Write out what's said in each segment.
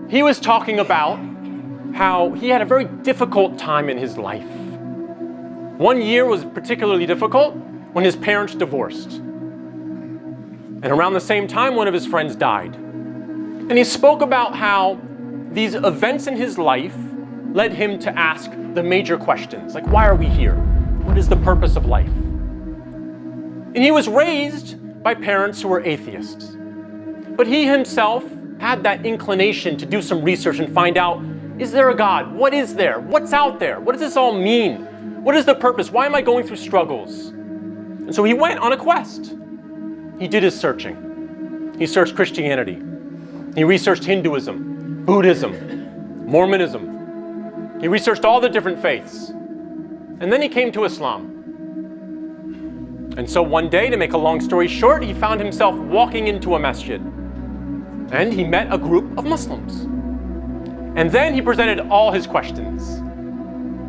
He was talking about how he had a very difficult time in his life. One year was particularly difficult when his parents divorced. And around the same time, one of his friends died. And he spoke about how these events in his life led him to ask the major questions, like, why are we here? What is the purpose of life? And he was raised by parents who were atheists. But he himself had that inclination to do some research and find out, is there a God? What is there? What's out there? What does this all mean? What is the purpose? Why am I going through struggles? And so he went on a quest. He did his searching. He searched Christianity. He researched Hinduism, Buddhism, Mormonism. He researched all the different faiths. And then he came to Islam. And so one day, to make a long story short, he found himself walking into a masjid. And he met a group of Muslims. And then he presented all his questions.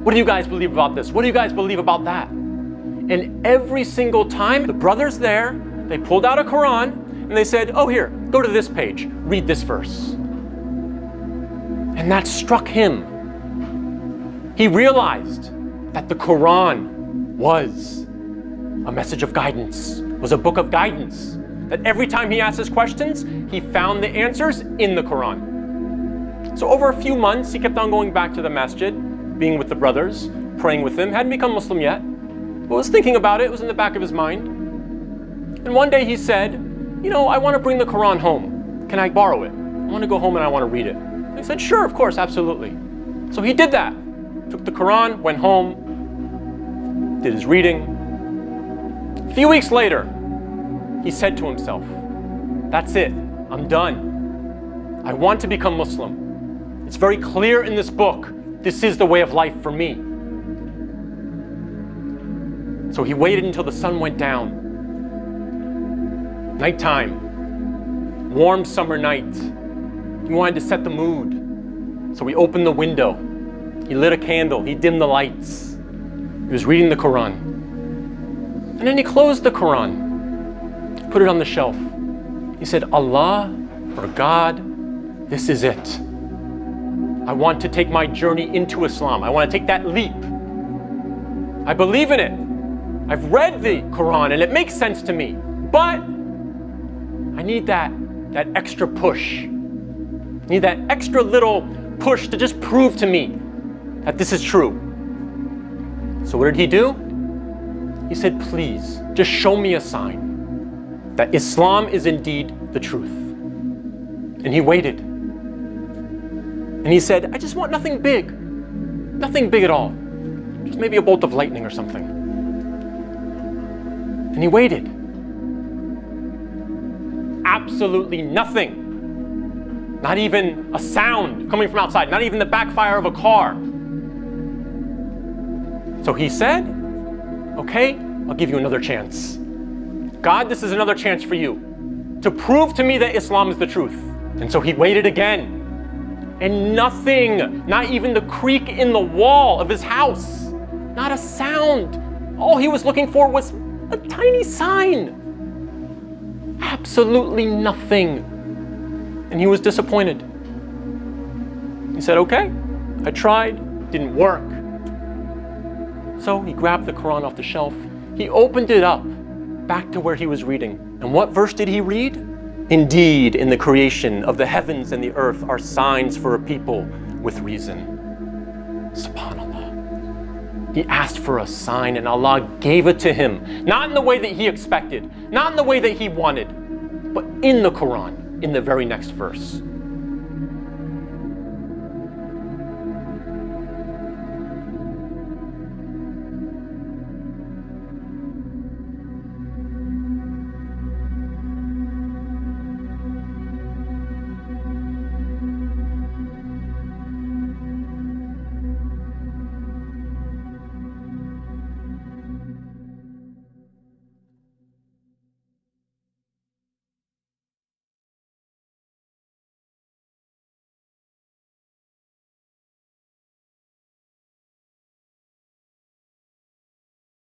What do you guys believe about this? What do you guys believe about that? And every single time, the brothers there, they pulled out a Quran and they said, oh, here, go to this page, read this verse. And that struck him. He realized that the Quran was a message of guidance, was a book of guidance. That every time he asked his questions, he found the answers in the Quran. So over a few months, he kept on going back to the masjid, being with the brothers, praying with them, hadn't become Muslim yet, but was thinking about it, it was in the back of his mind. And one day he said, you know, I want to bring the Quran home. Can I borrow it? I want to go home and I want to read it. They said, sure, of course, absolutely. So he did that. Took the Quran, went home, did his reading. A few weeks later, he said to himself, that's it, I'm done. I want to become Muslim. It's very clear in this book, this is the way of life for me. So he waited until the sun went down. Nighttime, warm summer night. He wanted to set the mood. So he opened the window. He lit a candle, he dimmed the lights. He was reading the Quran. And then he closed the Quran, put it on the shelf. He said, Allah, or God, this is it. I want to take my journey into Islam. I want to take that leap. I believe in it. I've read the Quran and it makes sense to me. But I need that extra push. I need that extra little push to just prove to me that this is true. So what did he do? He said, please, just show me a sign that Islam is indeed the truth. And he waited. And he said, I just want nothing big. Nothing big at all. Just maybe a bolt of lightning or something. And he waited. Absolutely nothing. Not even a sound coming from outside. Not even the backfire of a car. So he said, okay, I'll give you another chance. God, this is another chance for you to prove to me that Islam is the truth. And so he waited again. And nothing, not even the creak in the wall of his house, not a sound. All he was looking for was a tiny sign. Absolutely nothing. And he was disappointed. He said, okay, I tried, didn't work. So he grabbed the Quran off the shelf. He opened it up back to where he was reading. And what verse did he read? Indeed, in the creation of the heavens and the earth are signs for a people with reason. SubhanAllah. He asked for a sign and Allah gave it to him. Not in the way that he expected, not in the way that he wanted, but in the Quran, in the very next verse.